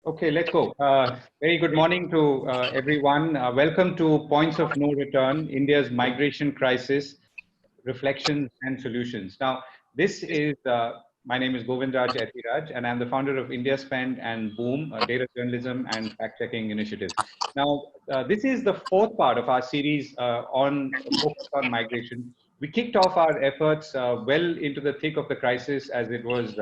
Okay, let's go. Very good morning to everyone. Welcome to Points of No Return, India's Migration Crisis, Reflections and Solutions. Now, this is, my name is Govind Ethiraj, and I'm the founder of IndiaSpend and Boom, data journalism and fact-checking initiatives. Now, this is the fourth part of our series on focus on migration. We kicked off our efforts well into the thick of the crisis as it was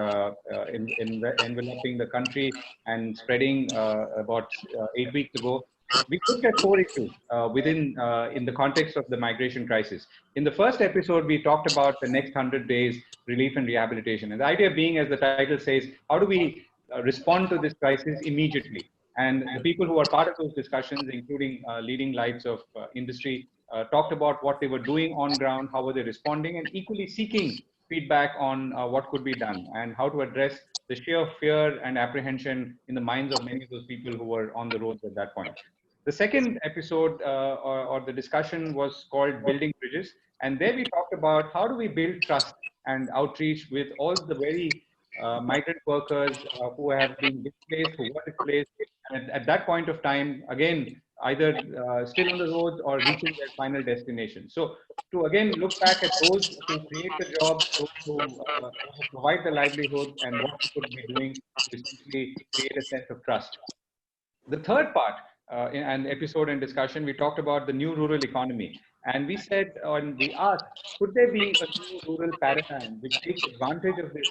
enveloping the country and spreading about 8 weeks ago. We looked at four issues in the context of the migration crisis. In the first episode, we talked about the next 100 days relief and rehabilitation. And the idea being, as the title says, how do we respond to this crisis immediately? And the people who are part of those discussions, including leading lights of industry, talked about what they were doing on ground, how were they responding, and equally seeking feedback on what could be done and how to address the sheer fear and apprehension in the minds of many of those people who were on the roads at that point. The second episode or the discussion was called Building Bridges. And there we talked about how do we build trust and outreach with all the very migrant workers who have been displaced, who were displaced. And at that point of time, again, either still on the roads or reaching their final destination. So to again look back at those who create the jobs, those who provide the livelihood and what we could be doing to essentially create a sense of trust. The third part and episode and discussion, we talked about the new rural economy. And we said, and we asked, could there be a new rural paradigm which takes advantage of this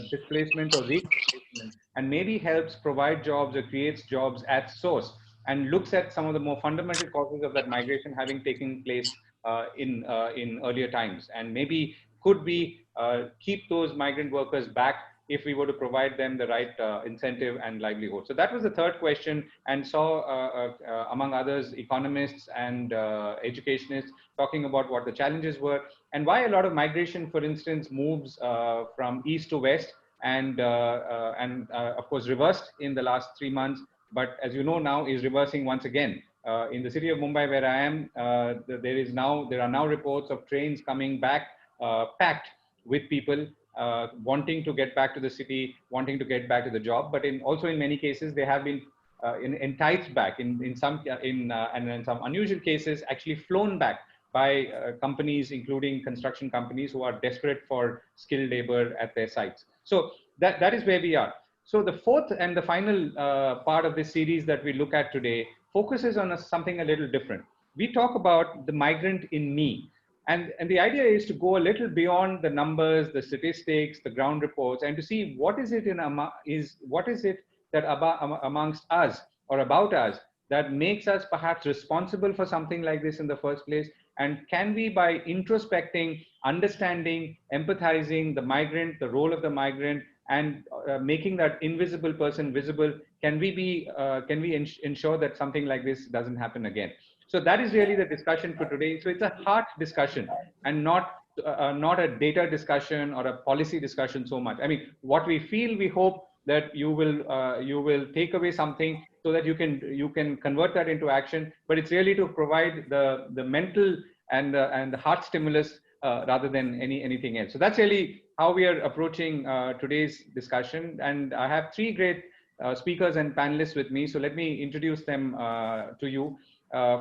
displacement or redisplacement and maybe helps provide jobs or creates jobs at source and looks at some of the more fundamental causes of that migration having taken place in earlier times, and maybe could we keep those migrant workers back if we were to provide them the right incentive and livelihood. So that was the third question, and saw, among others, economists and educationists talking about what the challenges were and why a lot of migration, for instance, moves from east to west and of course reversed in the last 3 months, but as you know now is reversing once again. In the city of Mumbai, where I am, there are now reports of trains coming back packed with people wanting to get back to the city, wanting to get back to the job. But also in many cases, they have been enticed back. In some and in some unusual cases, actually flown back by companies, including construction companies, who are desperate for skilled labor at their sites. So that is where we are. So the fourth and the final part of this series that we look at today focuses on something a little different. We talk about the migrant in me. And the idea is to go a little beyond the numbers, the statistics, the ground reports, and to see what is it that amongst us or about us that makes us perhaps responsible for something like this in the first place. And can we, by introspecting, understanding, empathizing the migrant, the role of the migrant, and making that invisible person visible, can we ensure that something like this doesn't happen again? So that is really the discussion for today. So it's a heart discussion and not a data discussion or a policy discussion so much. I mean, what we feel, we hope that you will take away something so that you can convert that into action. But it's really to provide the mental and the heart stimulus rather than anything else. So that's really how we are approaching today's discussion. And I have three great speakers and panelists with me. So let me introduce them to you.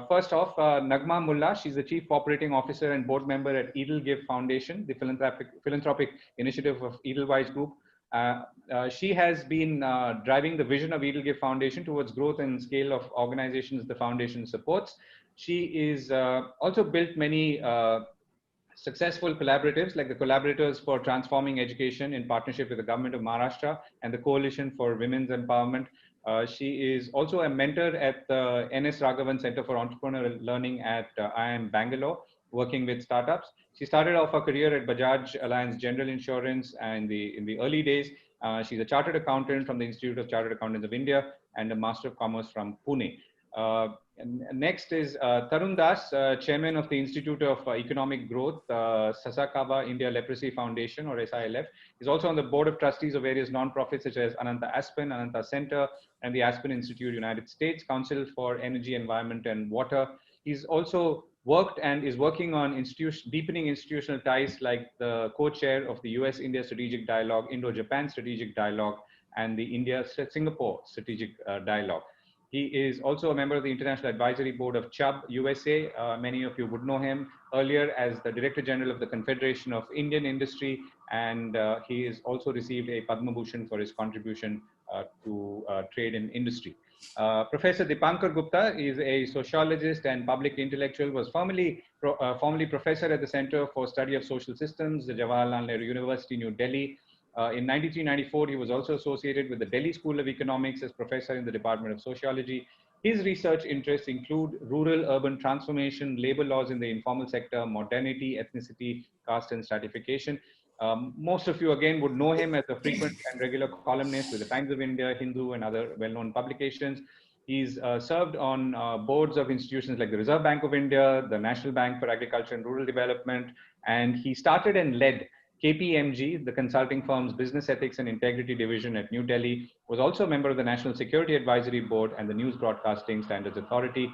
First off, Naghma Mulla, she's the Chief Operating Officer and Board Member at EdelGive Foundation, the philanthropic initiative of Edelweiss Group. She has been driving the vision of EdelGive Foundation towards growth and scale of organizations the foundation supports. She is also built many successful collaboratives like the Collaborators for Transforming Education in partnership with the Government of Maharashtra and the Coalition for Women's Empowerment. She is also a mentor at the NS Raghavan Center for Entrepreneurial Learning at IIM Bangalore, working with startups. She started off her career at Bajaj Allianz General Insurance in the early days. She's a chartered accountant from the Institute of Chartered Accountants of India and a Master of Commerce from Pune. And next is Tarun Das, Chairman of the Institute of Economic Growth, Sasakawa India Leprosy Foundation, or SILF. He's also on the board of trustees of various nonprofits such as Ananta Aspen, Ananta Center, and the Aspen Institute, United States, Council for Energy, Environment, and Water. He's also worked and is working on deepening institutional ties, like the co-chair of the US-India Strategic Dialogue, Indo-Japan Strategic Dialogue, and the India-Singapore Strategic Dialogue. He is also a member of the International Advisory Board of Chubb, USA. Many of you would know him earlier as the Director General of the Confederation of Indian Industry, and he has also received a Padma Bhushan for his contribution to trade and industry. Professor Dipankar Gupta is a sociologist and public intellectual, was formerly professor at the Center for Study of Social Systems, the Jawaharlal Nehru University, New Delhi. In 93-94, he was also associated with the Delhi School of Economics as professor in the Department of Sociology. His research interests include rural-urban transformation, labor laws in the informal sector, modernity, ethnicity, caste, and stratification. Most of you, again, would know him as a frequent and regular columnist with the Times of India, Hindu, and other well-known publications. He's served on boards of institutions like the Reserve Bank of India, the National Bank for Agriculture and Rural Development, and he started and led KPMG, the consulting firm's Business Ethics and Integrity Division at New Delhi, was also a member of the National Security Advisory Board and the News Broadcasting Standards Authority.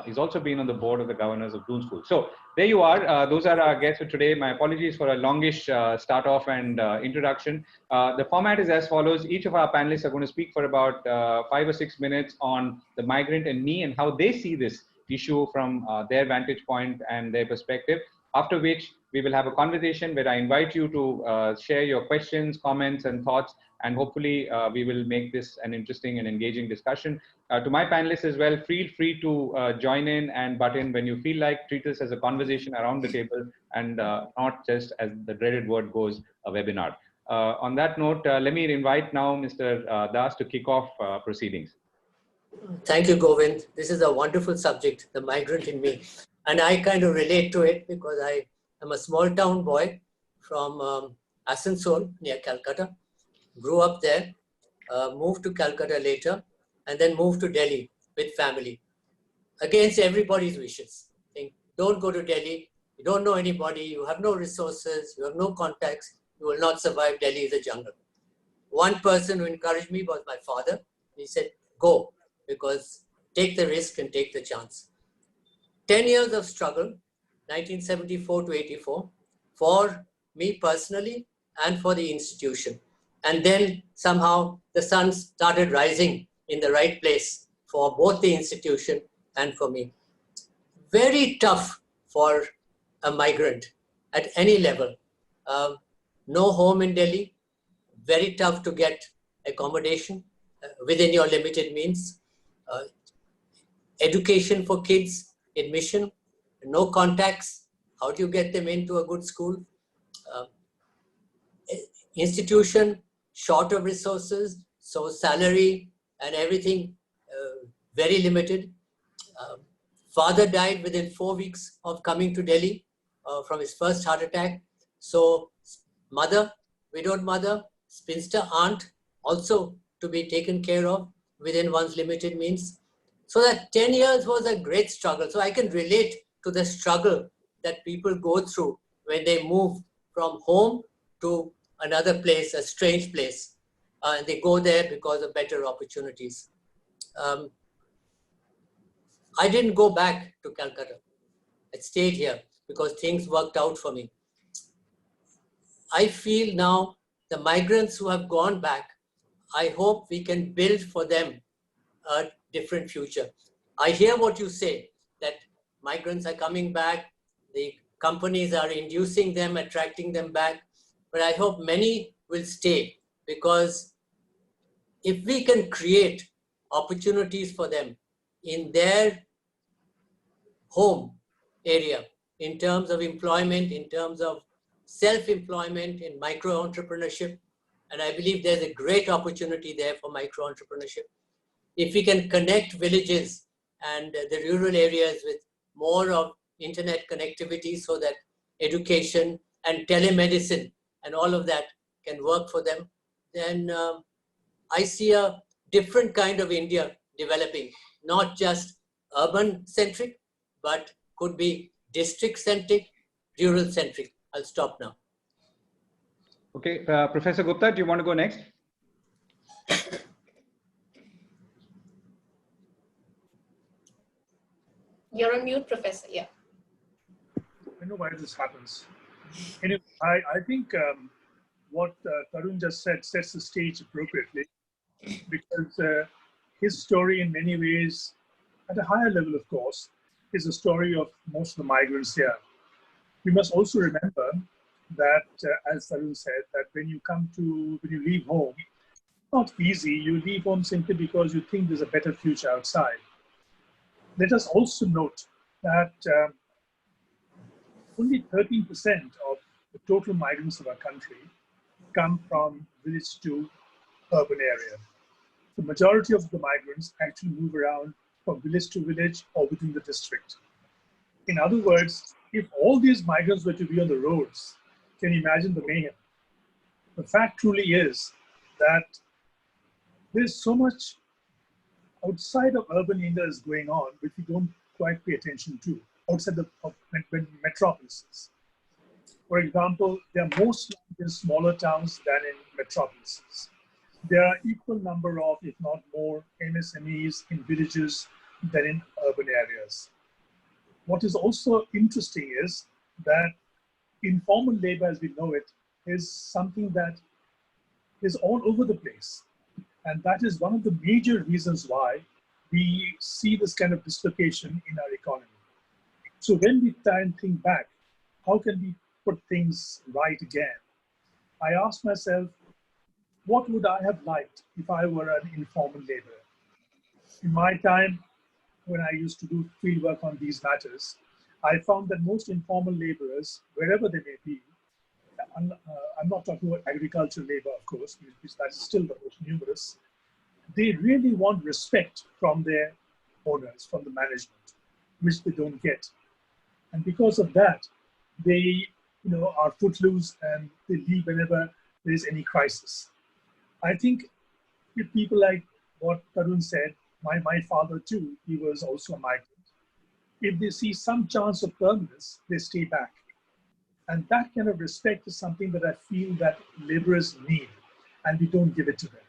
He's also been on the board of the governors of Doon School. So there you are. Those are our guests for today. My apologies for a longish start off and introduction. The format is as follows. Each of our panelists are going to speak for about 5 or 6 minutes on the migrant and me and how they see this issue from their vantage point and their perspective. After which we will have a conversation where I invite you to share your questions, comments, and thoughts, and hopefully we will make this an interesting and engaging discussion. To my panelists as well, feel free to join in and butt in when you feel like. Treat this as a conversation around the table and not just, as the dreaded word goes, a webinar. On that note, let me invite now Mr. Das to kick off proceedings. Thank you, Govind. This is a wonderful subject, the migrant in me. And I kind of relate to it because I am a small town boy from Asansol near Calcutta. Grew up there, moved to Calcutta later, and then moved to Delhi with family. Against everybody's wishes. Think, don't go to Delhi. You don't know anybody. You have no resources. You have no contacts. You will not survive. Delhi is a jungle. One person who encouraged me was my father. He said, go, because take the risk and take the chance. 10 years of struggle, 1974 to 84, for me personally and for the institution. And then somehow the sun started rising in the right place for both the institution and for me. Very tough for a migrant at any level. No home in Delhi, very tough to get accommodation within your limited means. Education for kids, admission, no contacts. How do you get them into a good school? Institution, short of resources, so salary and everything very limited. Father died within 4 weeks of coming to Delhi from his first heart attack. So mother, widowed mother, spinster aunt, also to be taken care of within one's limited means. So that 10 years was a great struggle. So I can relate to the struggle that people go through when they move from home to another place, a strange place. And they go there because of better opportunities. I didn't go back to Calcutta. I stayed here because things worked out for me. I feel now the migrants who have gone back, I hope we can build for them a different future. I hear what you say, that migrants are coming back, the companies are inducing them, attracting them back, but I hope many will stay, because if we can create opportunities for them in their home area, in terms of employment, in terms of self-employment, in micro-entrepreneurship, and I believe there's a great opportunity there for micro-entrepreneurship. If we can connect villages and the rural areas with more of internet connectivity so that education and telemedicine and all of that can work for them, then I see a different kind of India developing, not just urban-centric, but could be district-centric, rural-centric. I'll stop now. Okay, Professor Gupta, do you want to go next? You're on mute, Professor. Yeah. I know why this happens. Anyway, I think what Tarun just said sets the stage appropriately. because his story in many ways, at a higher level of course, is the story of most of the migrants here. We must also remember that, as Tarun said, that when you leave home, it's not easy. You leave home simply because you think there's a better future outside. Let us also note that only 13% of the total migrants of our country come from village to urban area. The majority of the migrants actually move around from village to village or within the district. In other words, if all these migrants were to be on the roads, can you imagine the mayhem? The fact truly is that there's so much outside of urban India is going on, which we don't quite pay attention to, outside of metropolises. For example, there are more slums in smaller towns than in metropolises. There are equal number of, if not more, MSMEs in villages than in urban areas. What is also interesting is that informal labor, as we know it, is something that is all over the place. And that is one of the major reasons why we see this kind of dislocation in our economy. So when we try and think back, how can we put things right again? I asked myself, what would I have liked if I were an informal laborer? In my time, when I used to do field work on these matters, I found that most informal laborers, wherever they may be, I'm not talking about agricultural labor, of course, because that is still the most numerous, they really want respect from their owners, from the management, which they don't get. And because of that, they are footloose and they leave whenever there is any crisis. I think with people like what Tarun said, my father too, he was also a migrant. If they see some chance of permanence, they stay back. And that kind of respect is something that I feel that laborers need, and we don't give it to them.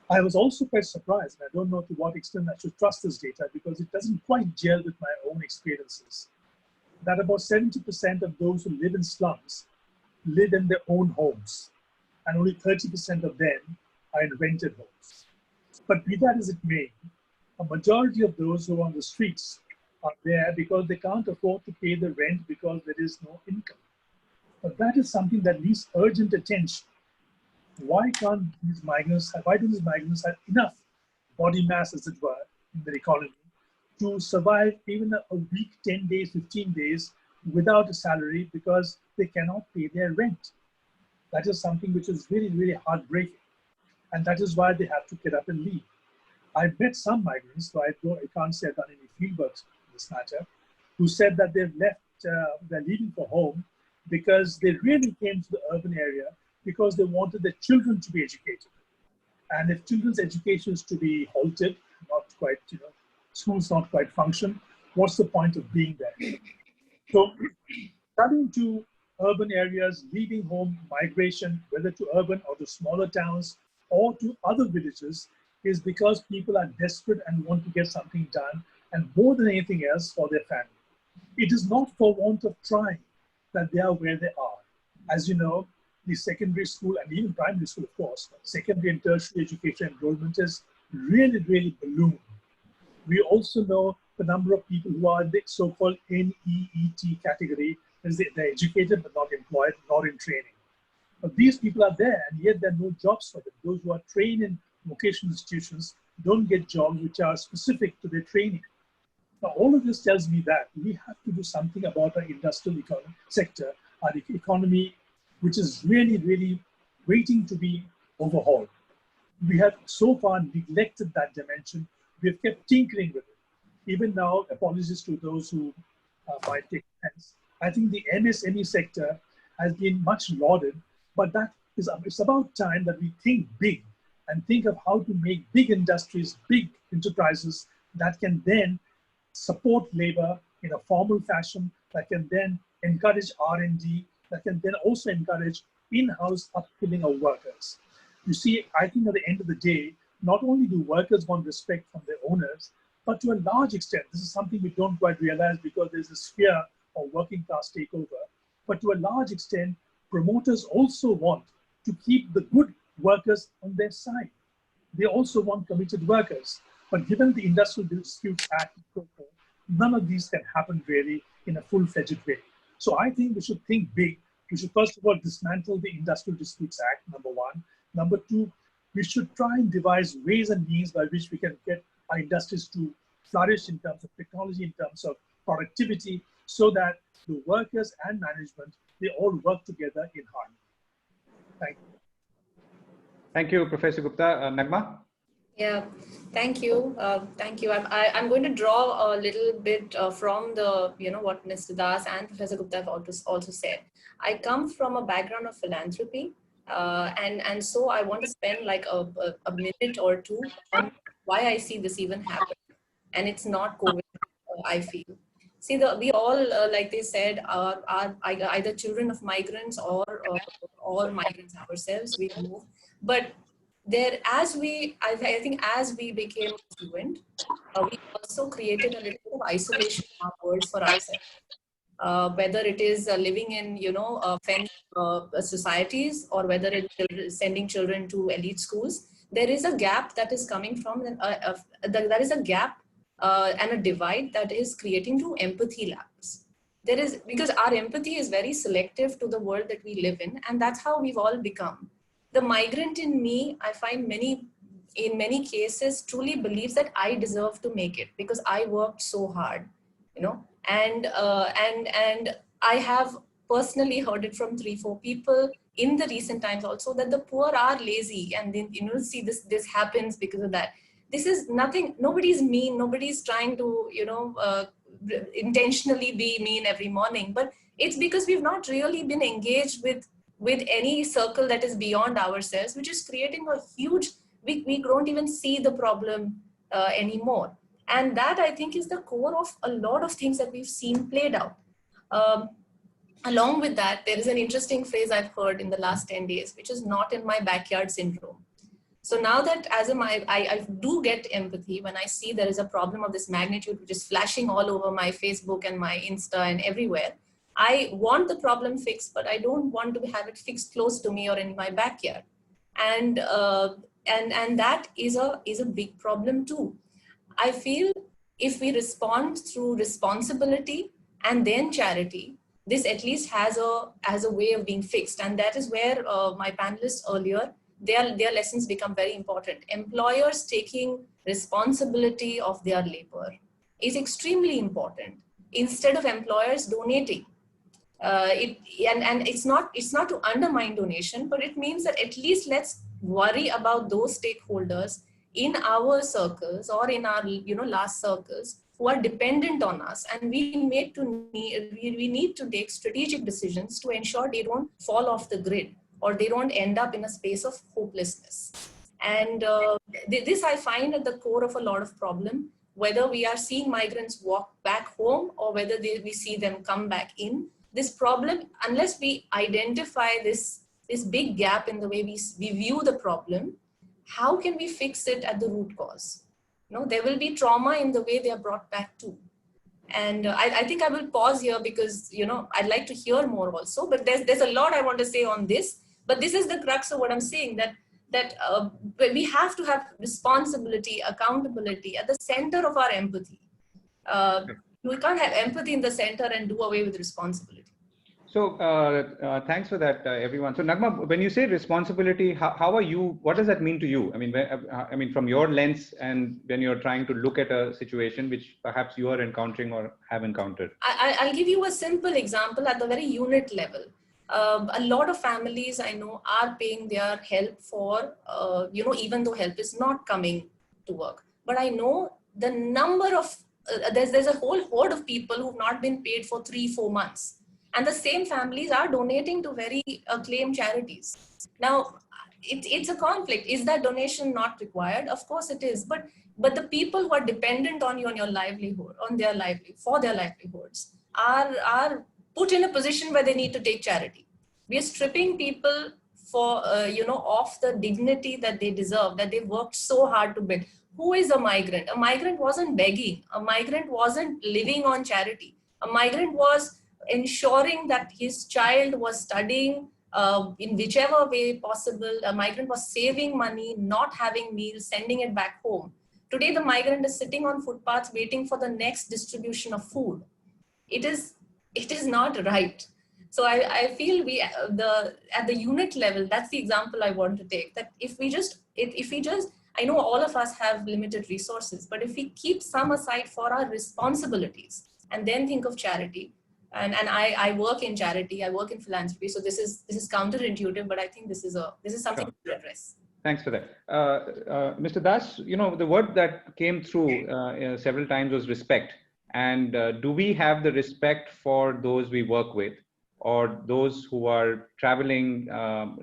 I was also quite surprised, and I don't know to what extent I should trust this data because it doesn't quite gel with my own experiences, that about 70% of those who live in slums live in their own homes, and only 30% of them are in rented homes. But be that as it may, a majority of those who are on the streets are there because they can't afford to pay the rent because there is no income. But that is something that needs urgent attention. Why don't these migrants have enough body mass, as it were, in their economy to survive even a week, 10 days, 15 days without a salary because they cannot pay their rent? That is something which is really, really heartbreaking. And that is why they have to get up and leave. I've met some migrants, so I can't say I've done any field work in this matter, who said that they've left, they're leaving for home because they really came to the urban area because they wanted their children to be educated. And if children's education is to be halted, not quite, schools not quite function, what's the point of being there? So coming to urban areas, leaving home, migration, whether to urban or to smaller towns or to other villages, is because people are desperate and want to get something done, and more than anything else, for their family. It is not for want of trying that they are where they are. As you know, the secondary school and even primary school, of course, secondary and tertiary education enrollment is really, really ballooned. We also know the number of people who are in the so-called NEET category, as they're educated but not employed, not in training. But these people are there, and yet there are no jobs for them. Those who are trained in vocational institutions don't get jobs which are specific to their training. Now, all of this tells me that we have to do something about our industrial sector, our economy, which is really, really waiting to be overhauled. We have so far neglected that dimension. We have kept tinkering with it. Even now, apologies to those who might take offense. I think the MSME sector has been much lauded, but it's about time that we think big and think of how to make big industries, big enterprises that can then support labor in a formal fashion, that can then encourage R&D, that can then also encourage in-house upskilling of workers. You see, I think at the end of the day, not only do workers want respect from their owners, but to a large extent, this is something we don't quite realize because there's this fear of working class takeover, but to a large extent, promoters also want to keep the good workers on their side. they also want committed workers. But given the Industrial Disputes Act, none of these can happen really in a full-fledged way. So I think we should think big. We should first of all dismantle the Industrial Disputes Act, number one. Number two, we should try and devise ways and means by which we can get our industries to flourish in terms of technology, in terms of productivity, so that the workers and management, they all work together in harmony. Thank you. Thank you, Professor Gupta. Naghma? Yeah, thank you. Thank you. I'm going to draw a little bit from the, what Mr. Das and Professor Gupta have also said. I come from a background of philanthropy, and so I want to spend like a minute or two on why I see this even happen. And it's not COVID, I feel. See, we all, like they said, are either children of migrants or migrants ourselves. We moved, but I think as we became fluent, we also created a little bit of isolation in our worlds for ourselves. Whether it is living in, fenced societies, or whether it is sending children to elite schools, there is a gap that is coming from, there is a gap and a divide that is creating to empathy lapse. Because our empathy is very selective to the world that we live in, and that's how we've all become. The migrant in me, I find in many cases truly believes that I deserve to make it because I worked so hard, and I have personally heard it from 3-4 people in the recent times also, that the poor are lazy, and then, see this happens because of that. This is nothing, nobody's mean, nobody's trying to, intentionally be mean every morning, but it's because we've not really been engaged with any circle that is beyond ourselves, which is creating a huge, we don't even see the problem anymore. And that, I think, is the core of a lot of things that we've seen played out. Along with that, there is an interesting phrase I've heard in the last 10 days, which is not in my backyard syndrome. So now that I do get empathy when I see there is a problem of this magnitude, which is flashing all over my Facebook and my Insta and everywhere, I want the problem fixed, but I don't want to have it fixed close to me or in my backyard. And that is a big problem too. I feel if we respond through responsibility and then charity, this at least has a way of being fixed. And that is where my panelists earlier, their lessons become very important. Employers taking responsibility of their labor is extremely important. Instead of employers donating, and it's not to undermine donation, but it means that at least let's worry about those stakeholders in our circles or in our last circles who are dependent on us, and we need to take strategic decisions to ensure they don't fall off the grid or they don't end up in a space of hopelessness. And this I find at the core of a lot of problem, whether we are seeing migrants walk back home or whether we see them come back in. This problem, unless we identify this big gap in the way we view the problem, how can we fix it at the root cause? There will be trauma in the way they are brought back to. And I think I will pause here because, I'd like to hear more also, but there's a lot I want to say on this, but this is the crux of what I'm saying, that we have to have responsibility, accountability at the center of our empathy. We can't have empathy in the center and do away with responsibility. So thanks for that, everyone. So Naghma, when you say responsibility, how are you, what does that mean to you? I mean, from your lens and when you're trying to look at a situation which perhaps you are encountering or have encountered. I'll give you a simple example at the very unit level. A lot of families I know are paying their help for, even though help is not coming to work. But I know the number of, there's a whole horde of people who've not been paid for 3-4 months. And the same families are donating to very acclaimed charities. Now, it's a conflict. Is that donation not required? Of course it is. But the people who are dependent on you, on your livelihood, for their livelihoods, are put in a position where they need to take charity. We are stripping people for, of the dignity that they deserve, that they worked so hard to build. Who is a migrant? A migrant wasn't begging. A migrant wasn't living on charity. A migrant was ensuring that his child was studying in whichever way possible, a migrant was saving money, not having meals, sending it back home. Today, the migrant is sitting on footpaths waiting for the next distribution of food. It is not right. So I feel at the unit level, that's the example I want to take, that if we just, I know all of us have limited resources, but if we keep some aside for our responsibilities and then think of charity, and I work in charity, I work in philanthropy, so this is counterintuitive, but I think this is something to address. Thanks for that. Mr. Das, you know, the word that came through several times was respect. And do we have the respect for those we work with, or those who are traveling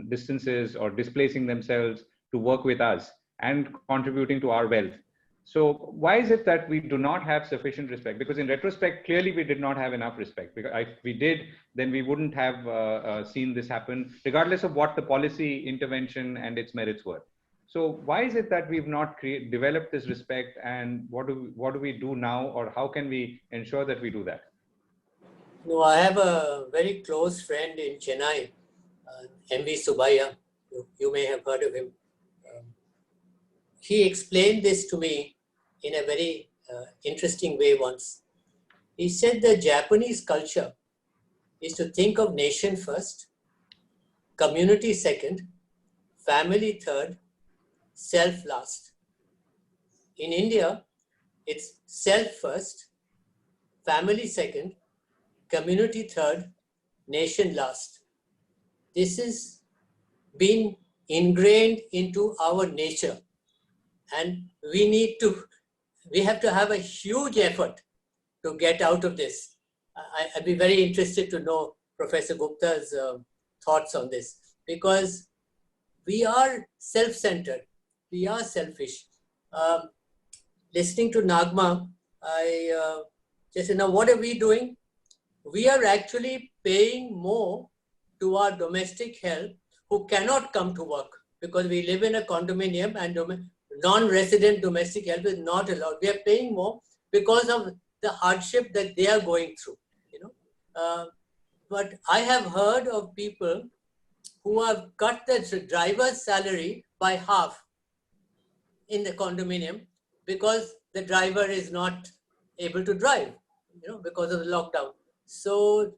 distances or displacing themselves to work with us and contributing to our wealth? So why is it that we do not have sufficient respect? Because in retrospect, clearly we did not have enough respect. Because if we did, then we wouldn't have seen this happen, regardless of what the policy intervention and its merits were. So why is it that we've not developed this respect, and what do we do now, or how can we ensure that we do that? No, I have a very close friend in Chennai, M.V. Subaya. You may have heard of him. He explained this to me in a very interesting way once. He said the Japanese culture is to think of nation first, community second, family third, self last. In India, it's self first, family second, community third, nation last. This is been ingrained into our nature, and we have to have a huge effort to get out of this. I'd be very interested to know Professor Gupta's thoughts on this, because we are self-centered, we are selfish. Listening to Naghma, I just said, now what are we doing? We are actually paying more to our domestic help who cannot come to work, because we live in a condominium and non-resident domestic help is not allowed. We are paying more because of the hardship that they are going through, you know. But I have heard of people who have cut the driver's salary by half in the condominium because the driver is not able to drive, you know, because of the lockdown. So,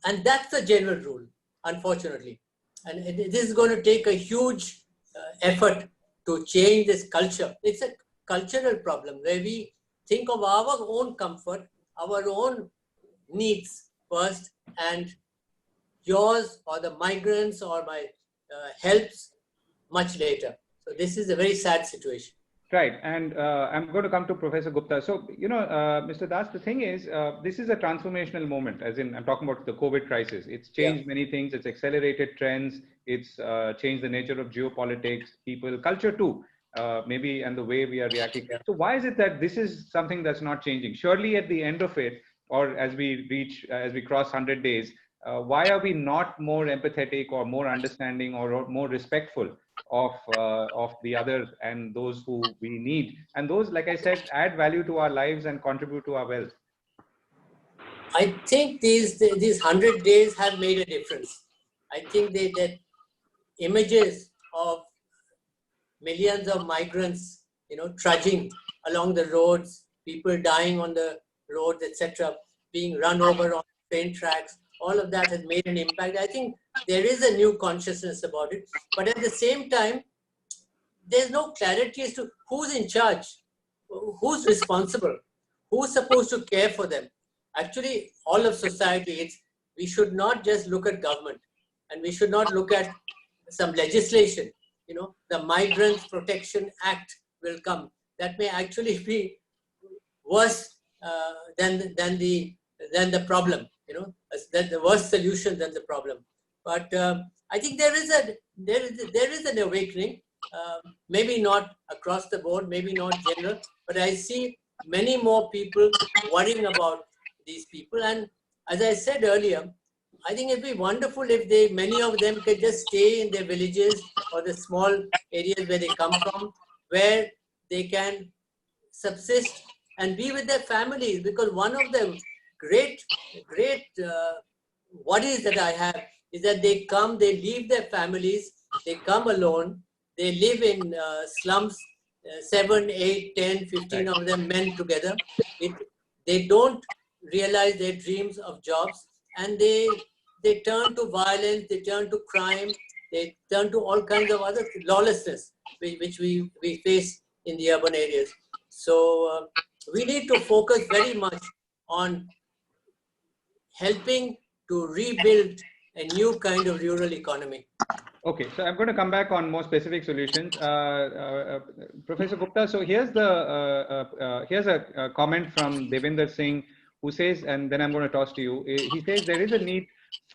and that's the general rule, unfortunately. And this is going to take a huge effort to change this culture. It's a cultural problem where we think of our own comfort, our own needs first, and yours or the migrants or my helps much later. So this is a very sad situation. Right. And I'm going to come to Professor Gupta. So, you know, Mr. Das, the thing is, this is a transformational moment, as in I'm talking about the COVID crisis. It's changed many things. It's accelerated trends. It's changed the nature of geopolitics, people, culture too, maybe, and the way we are reacting. So why is it that this is something that's not changing? Surely at the end of it, or as we cross 100 days, why are we not more empathetic or more understanding or more respectful of the others and those who we need, and those, like I said, add value to our lives and contribute to our wealth? I think these 100 days have made a difference. I think that images of millions of migrants, you know, trudging along the roads, people dying on the roads, etc., being run over on train tracks, all of that has made an impact. I think there is a new consciousness about it, but at the same time, there's no clarity as to who's in charge, who's responsible, who's supposed to care for them. Actually, all of society, we should not just look at government, and we should not look at some legislation. You know, the Migrant Protection Act will come. That may actually be worse than the problem. You know, that the worst solution than the problem. But I think there is an awakening. Maybe not across the board, maybe not general, but I see many more people worrying about these people. And as I said earlier, I think it'd be wonderful if many of them could just stay in their villages or the small areas where they come from, where they can subsist and be with their families. Because one of the great worries that I have is that they come, they leave their families, they come alone, they live in slums, 7, 8, 10, 15 of them men together. They don't realize their dreams of jobs, and they turn to violence, they turn to crime, they turn to all kinds of other lawlessness, which we face in the urban areas. So we need to focus very much on helping to rebuild a new kind of rural economy. Okay, so I'm going to come back on more specific solutions. Professor Gupta, so here's a comment from Devinder Singh, who says, and then I'm going to toss to you. He says there is a need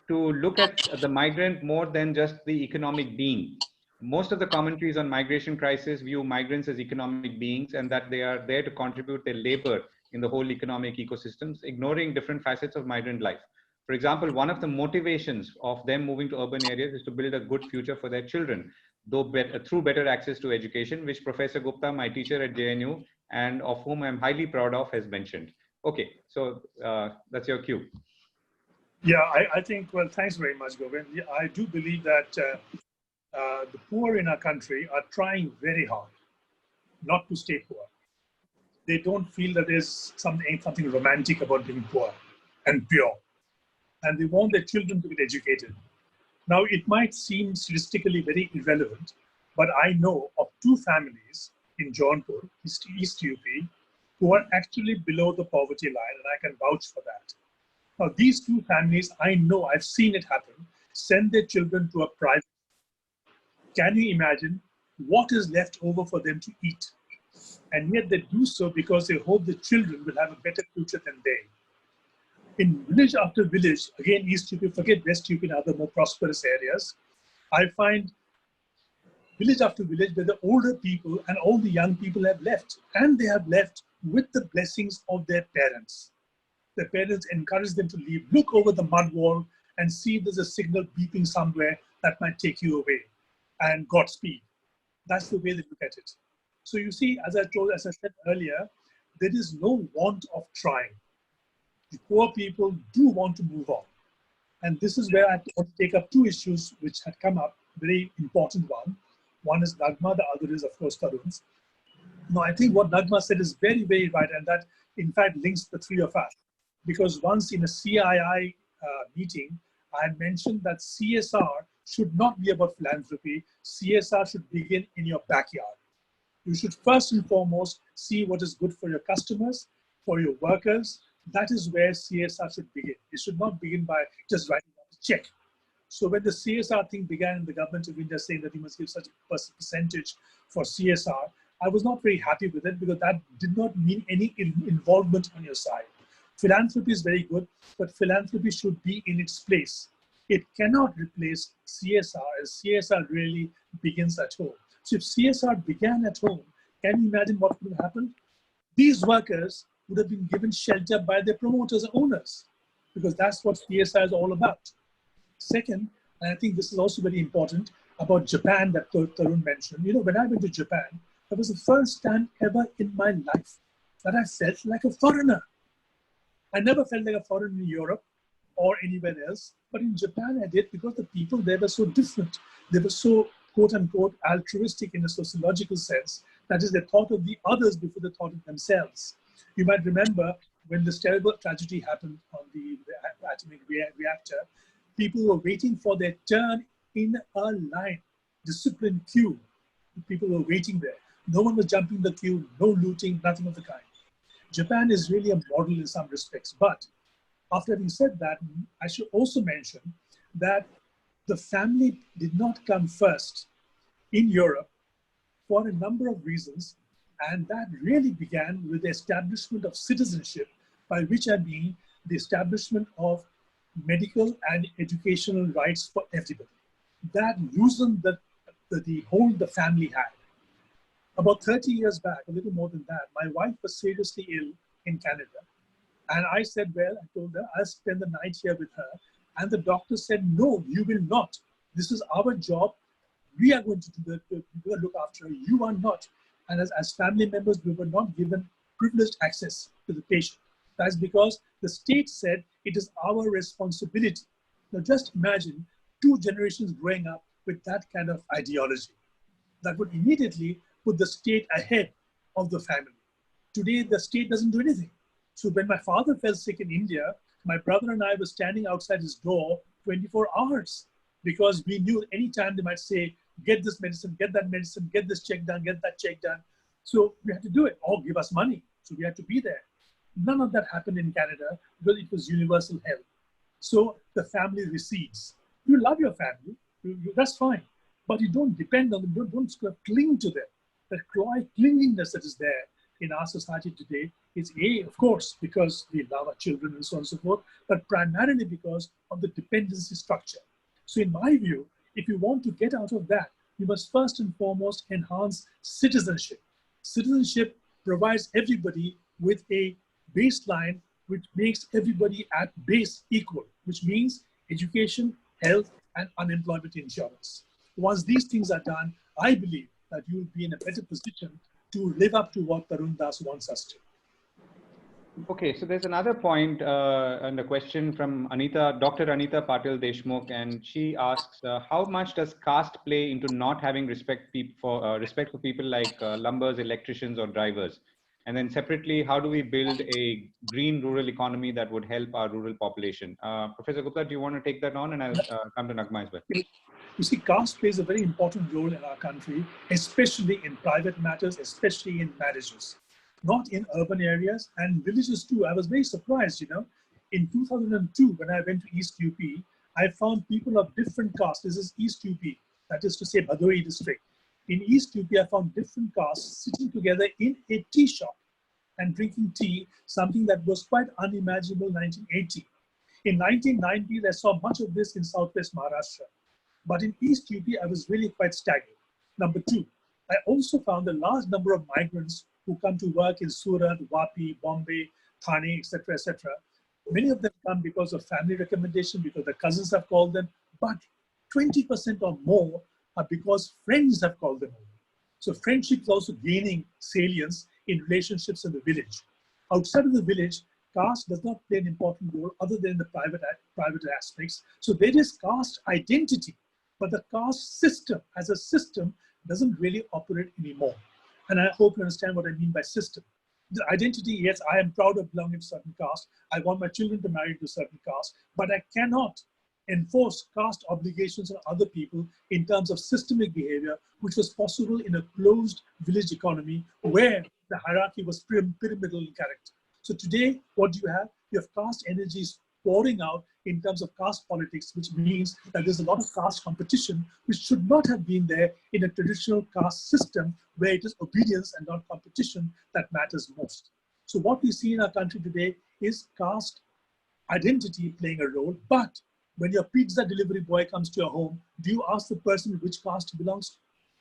to look at the migrant more than just the economic being. Most of the commentaries on migration crisis view migrants as economic beings, and that they are there to contribute their labor in the whole economic ecosystems, ignoring different facets of migrant life. For example, one of the motivations of them moving to urban areas is to build a good future for their children, through better access to education, which Professor Gupta, my teacher at JNU, and of whom I'm highly proud of, has mentioned. Okay, so that's your cue. Yeah, I think, well, thanks very much, Govind. Yeah, I do believe that the poor in our country are trying very hard not to stay poor. They don't feel that there's something romantic about being poor and pure. And they want their children to get educated. Now, it might seem statistically very irrelevant, but I know of 2 families in Jaunpur, East UP, who are actually below the poverty line, and I can vouch for that. Now, these 2 families, I know, I've seen it happen, send their children to a private. Can you imagine what is left over for them to eat? And yet they do so because they hope the children will have a better future than they. In village after village, again, East UP, forget West UP and other more prosperous areas, I find village after village where the older people and all the young people have left, and they have left with the blessings of their parents. Their parents encourage them to leave, look over the mud wall and see if there's a signal beeping somewhere that might take you away, and Godspeed. That's the way they look at it. So you see, as I said earlier, there is no want of trying. The poor people do want to move on. And this is where I want to take up 2 issues which had come up, very important one. One is Naghma, the other is, of course, Tarun's. Now, I think what Naghma said is very, very right, and that, in fact, links the 3 of us. Because once in a CII meeting, I had mentioned that CSR should not be about philanthropy. CSR should begin in your backyard. You should first and foremost see what is good for your customers, for your workers. That is where CSR should begin. It should not begin by just writing out a check. So when the CSR thing began, the government of India saying that you must give such a percentage for CSR, I was not very happy with it because that did not mean any involvement on your side. Philanthropy is very good, but philanthropy should be in its place. It cannot replace CSR, as CSR really begins at home. So if CSR began at home, can you imagine what would have happened? These workers would have been given shelter by their promoters and owners, because that's what CSR is all about. Second, and I think this is also very important, about Japan that Tarun mentioned. You know, when I went to Japan, that was the first time ever in my life that I felt like a foreigner. I never felt like a foreigner in Europe or anywhere else, but in Japan I did, because the people there were so different. They were so, quote unquote, altruistic in a sociological sense. That is, they thought of the others before they thought of themselves. You might remember when this terrible tragedy happened on the atomic reactor, people were waiting for their turn in a line, disciplined queue. People were waiting there. No one was jumping the queue, no looting, nothing of the kind. Japan is really a model in some respects. But after having said that, I should also mention that the family did not come first in Europe for a number of reasons. And that really began with the establishment of citizenship, by which I mean the establishment of medical and educational rights for everybody. That loosened the hold the family had. About 30 years back, a little more than that, my wife was seriously ill in Canada. And I said, well, I told her, I'll spend the night here with her. And the doctor said, no, you will not. This is our job. We are going to look after her. You are not. And as family members, we were not given privileged access to the patient. That's because the state said it is our responsibility. Now just imagine 2 generations growing up with that kind of ideology that would immediately put the state ahead of the family. Today, the state doesn't do anything. So when my father fell sick in India, my brother and I were standing outside his door 24 hours because we knew anytime they might say, get this medicine, get that medicine, get this check done, get that check done. So we had to do it, or give us money. So we had to be there. None of that happened in Canada because it was universal health. So the family recedes. You love your family, that's fine, but you don't depend on them, don't sort of cling to them. That clinginess that is there in our society today is of course, because we love our children and so on and so forth, but primarily because of the dependency structure. So in my view, if you want to get out of that, you must first and foremost enhance citizenship. Citizenship provides everybody with a baseline which makes everybody at base equal, which means education, health, and unemployment insurance. Once these things are done, I believe that you will be in a better position to live up to what Tarun Das wants us to. Okay, so there's another point and a question from Dr. Anita Patil Deshmukh, and she asks, how much does caste play into not having respect for people like lumbers, electricians, or drivers? And then separately, how do we build a green rural economy that would help our rural population? Professor Gupta, do you want to take that on? And I'll come to Naghma as well. You see, caste plays a very important role in our country, especially in private matters, especially in marriages. Not in urban areas and villages too. I was very surprised, in 2002, when I went to East UP, I found people of different castes. This is East UP, that is to say Bhadoi district. In East UP, I found different castes sitting together in a tea shop and drinking tea, something that was quite unimaginable in 1980. In 1990s, I saw much of this in Southwest Maharashtra. But in East UP, I was really quite staggered. Number 2, I also found a large number of migrants who come to work in Surat, Vapi, Bombay, Thane, etc., etc. Many of them come because of family recommendation, because their cousins have called them, but 20% or more are because friends have called them over. So friendship is also gaining salience in relationships in the village. Outside of the village, caste does not play an important role other than the private aspects. So there is caste identity, but the caste system as a system doesn't really operate anymore. And I hope you understand what I mean by system. The identity, yes, I am proud of belonging to a certain caste. I want my children to marry to a certain caste, but I cannot enforce caste obligations on other people in terms of systemic behavior, which was possible in a closed village economy where the hierarchy was pyramidal in character. So today, what do you have? You have caste energies pouring out in terms of caste politics, which means that there's a lot of caste competition, which should not have been there in a traditional caste system where it is obedience and not competition that matters most. So what we see in our country today is caste identity playing a role, but when your pizza delivery boy comes to your home, do you ask the person which caste he belongs to?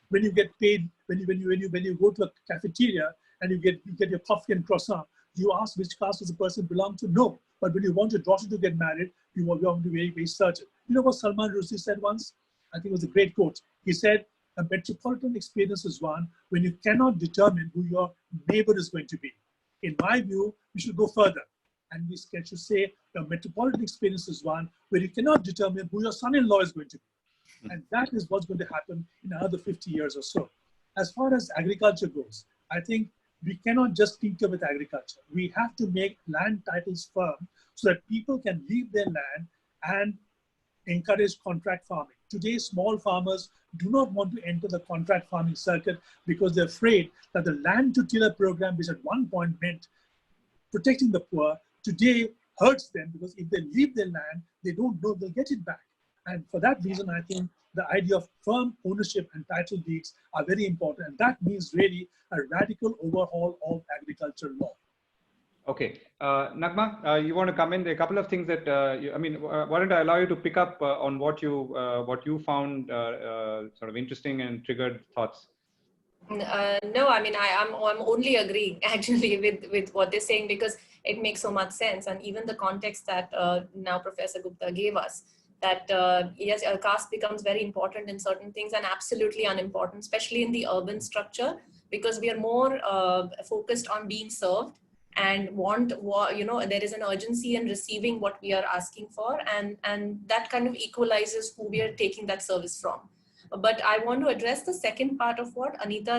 When you get paid, when you go to a cafeteria and you get your coffee and croissant, do you ask which caste does the person belong to? No. But when you want your daughter to get married, you want to be very, very certain. You know what Salman Rushdie said once? I think it was a great quote. He said, a metropolitan experience is one when you cannot determine who your neighbor is going to be. In my view, we should go further. And we should say a metropolitan experience is one where you cannot determine who your son-in-law is going to be. And that is what's going to happen in another 50 years or so. As far as agriculture goes, I think we cannot just tinker with agriculture. We have to make land titles firm so that people can leave their land and encourage contract farming. Today, small farmers do not want to enter the contract farming circuit because they're afraid that the land to tiller program, which at one point meant protecting the poor, today hurts them because if they leave their land, they don't know they'll get it back. And for that reason, I think the idea of firm ownership and title deeds are very important. And that means really a radical overhaul of agricultural law. Okay. Naghma, you want to come in? There are a couple of things that, why don't I allow you to pick up on what you found sort of interesting and triggered thoughts? No, I mean, I'm only agreeing actually with what they're saying because it makes so much sense. And even the context that now Professor Gupta gave us, that yes, caste becomes very important in certain things and absolutely unimportant, especially in the urban structure, because we are more focused on being served and there is an urgency in receiving what we are asking for, and that kind of equalizes who we are taking that service from. But I want to address the second part of what Dr. Anita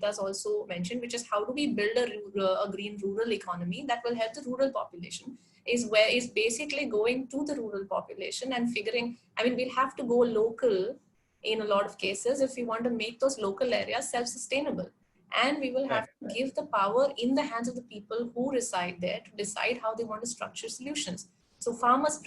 has also mentioned, which is how do we build a green rural economy that will help the rural population, is basically going to the rural population and figuring, we'll have to go local in a lot of cases if we want to make those local areas self-sustainable. And we will have to give the power in the hands of the people who reside there to decide how they want to structure solutions. So farmers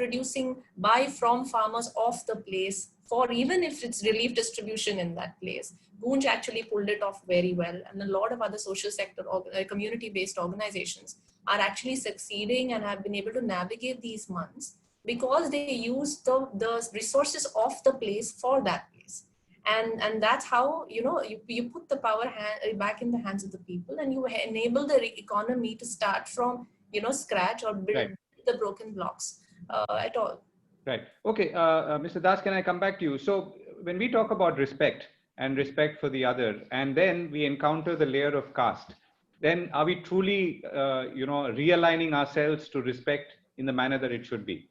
buy from farmers of the place, for even if it's relief distribution in that place. Goonj actually pulled it off very well. And a lot of other social sector or community-based organizations are actually succeeding and have been able to navigate these months because they use the resources of the place for that place. And that's how, you put the power back in the hands of the people, and you enable the economy to start from, scratch or build the broken blocks at all. Right. Okay. Mr. Das, can I come back to you? So when we talk about respect and respect for the other, and then we encounter the layer of caste, then are we truly, realigning ourselves to respect in the manner that it should be?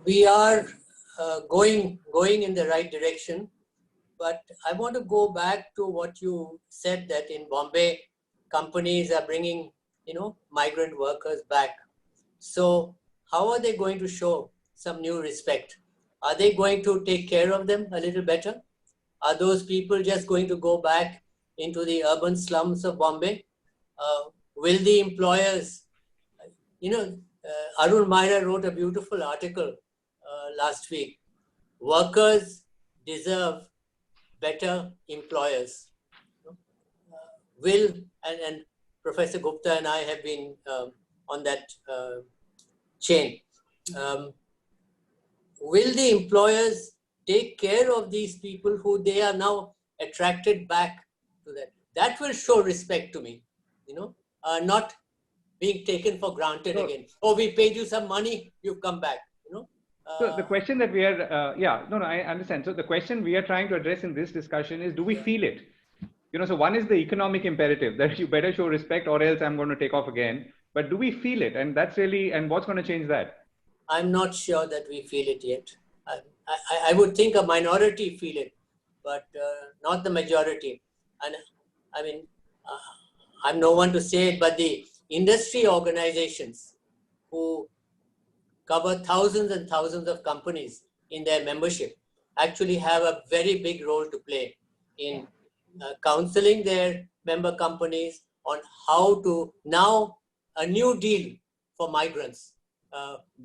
We are going in the right direction, but I want to go back to what you said, that in Bombay, companies are bringing, migrant workers back. So how are they going to show some new respect? Are they going to take care of them a little better? Are those people just going to go back into the urban slums of Bombay? Will the employers, Arun Maira wrote a beautiful article last week. Workers deserve better employers. And Professor Gupta and I have been on that chain. Will the employers take care of these people who they are now attracted back to that? That will show respect to me, not being taken for granted again. Oh, we paid you some money, you've come back, So the question that we are, I understand. So the question we are trying to address in this discussion is, do we feel it? So one is the economic imperative that you better show respect or else I'm going to take off again. But do we feel it? And that's really, and what's going to change that? I'm not sure that we feel it yet. I would think a minority feel it, but not the majority. And I'm no one to say it, but the industry organizations who cover thousands and thousands of companies in their membership actually have a very big role to play in counseling their member companies on how to now a new deal for migrants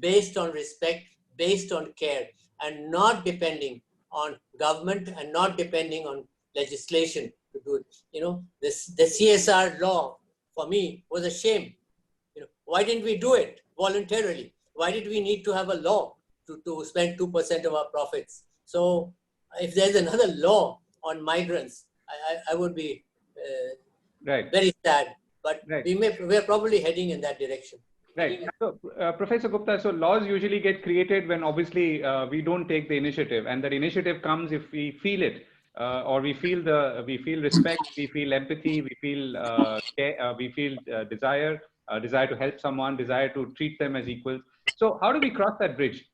based on respect, based on care, and not depending on government and not depending on legislation to do it. The CSR law for me was a shame. Why didn't we do it voluntarily? Why did we need to have a law to spend 2% of our profits? So if there's another law on migrants, I would be very sad. But we're probably heading in that direction. Right. So, Professor Gupta, so laws usually get created when obviously we don't take the initiative, and that initiative comes if we feel it, or we feel respect, we feel empathy, we feel care, we feel desire to help someone, desire to treat them as equals. So, how do we cross that bridge?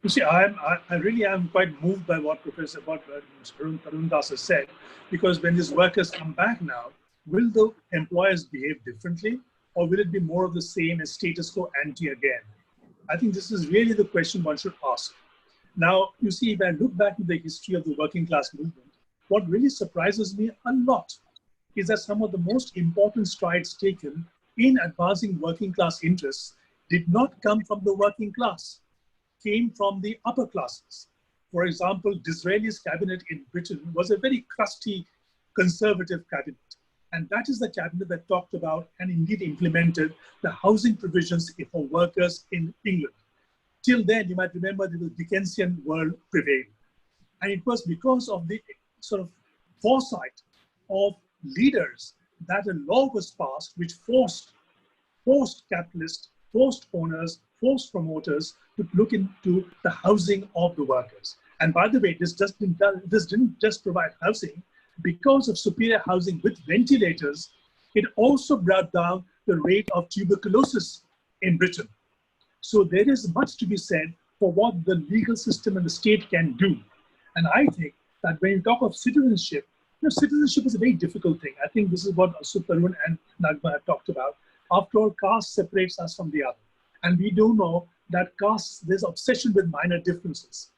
You see, I really am quite moved by what Tarun Das has said, because when these workers come back now, will the employers behave differently, or will it be more of the same as status quo ante again? I think this is really the question one should ask. Now, you see, if I look back to the history of the working class movement, what really surprises me a lot is that some of the most important strides taken in advancing working class interests did not come from the working class, came from the upper classes. For example, Disraeli's cabinet in Britain was a very crusty conservative cabinet. And that is the cabinet that talked about and indeed implemented the housing provisions for workers in England. Till then, you might remember that the Dickensian world prevailed. And it was because of the sort of foresight of leaders that a law was passed which forced capitalists, forced owners, forced promoters to look into the housing of the workers. And by the way, this didn't just provide housing. because of superior housing with ventilators, it also brought down the rate of tuberculosis in Britain. So there is much to be said for what the legal system and the state can do. And I think that when you talk of citizenship, citizenship is a very difficult thing. I think this is what also Tarun and Naghma have talked about. After all, caste separates us from the other. And we do know that caste, there's obsession with minor differences.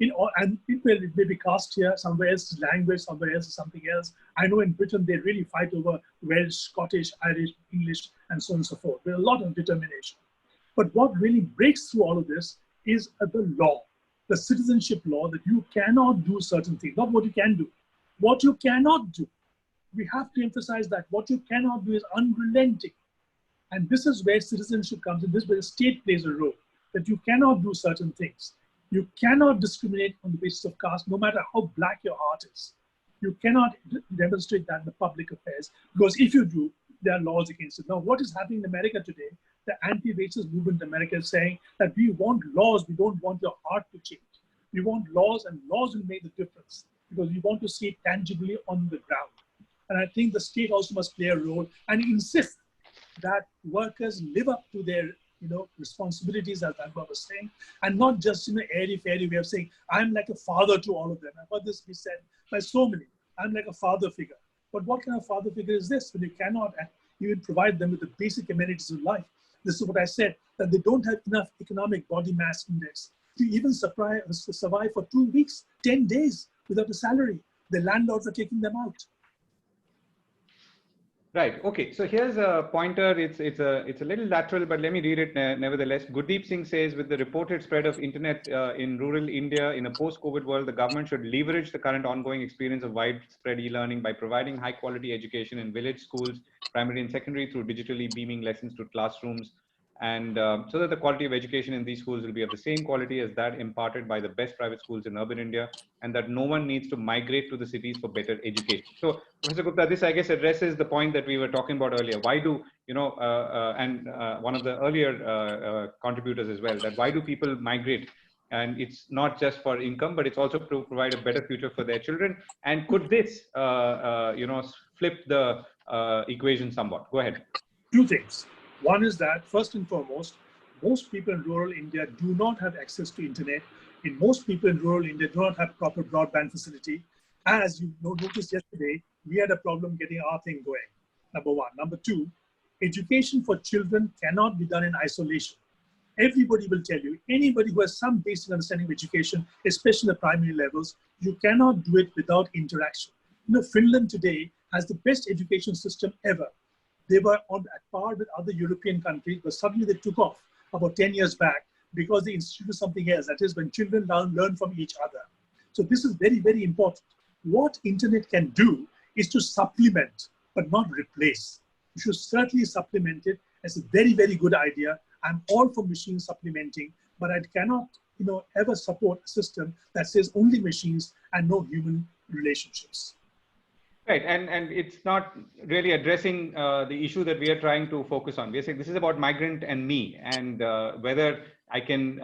And it may be caste here, somewhere else is language, somewhere else is something else. I know in Britain, they really fight over Welsh, Scottish, Irish, English, and so on and so forth. There's a lot of determination. But what really breaks through all of this is the law, the citizenship law, that you cannot do certain things, not what you can do. What you cannot do, we have to emphasize that what you cannot do is unrelenting. And this is where citizenship comes in. This is where the state plays a role, that you cannot do certain things. You cannot discriminate on the basis of caste, no matter how black your heart is. You cannot demonstrate that in the public affairs, because if you do, there are laws against it. Now, what is happening in America today, the anti-racist movement in America is saying that we want laws, we don't want your heart to change. We want laws, and laws will make the difference, because we want to see it tangibly on the ground. And I think the state also must play a role and insist that workers live up to their responsibilities, as Naghma was saying, and not just airy-fairy way of saying, I'm like a father to all of them. I've heard this be said by so many. I'm like a father figure. But what kind of father figure is this when you cannot even provide them with the basic amenities of life? This is what I said, that they don't have enough economic body mass index to even survive for 2 weeks, 10 days without a salary. The landlords are kicking them out. Right. Okay. So here's a pointer. It's a little lateral, but let me read it nevertheless. Gurdeep Singh says, with the reported spread of internet in rural India in a post-COVID world, the government should leverage the current ongoing experience of widespread e-learning by providing high-quality education in village schools, primary and secondary, through digitally beaming lessons to classrooms, and so that the quality of education in these schools will be of the same quality as that imparted by the best private schools in urban India, and that no one needs to migrate to the cities for better education. So, Professor Gupta, this I guess addresses the point that we were talking about earlier. Why do, and one of the earlier contributors as well, that why do people migrate? And it's not just for income, but it's also to provide a better future for their children. And could this, flip the equation somewhat? Go ahead. Two things. One is that, first and foremost, most people in rural India do not have access to internet. And most people in rural India do not have proper broadband facility. As you noticed yesterday, we had a problem getting our thing going, number one. Number two, education for children cannot be done in isolation. Everybody will tell you, anybody who has some basic understanding of education, especially the primary levels, you cannot do it without interaction. Finland today has the best education system ever. They were at par with other European countries, but suddenly they took off about 10 years back because they instituted something else. That is, when children learn from each other. So this is very, very important. What internet can do is to supplement, but not replace. You should certainly supplement it. It's a very, very good idea. I'm all for machine supplementing, but I cannot, ever support a system that says only machines and no human relationships. Right, and it's not really addressing the issue that we are trying to focus on. We are saying this is about migrant and me, and whether I can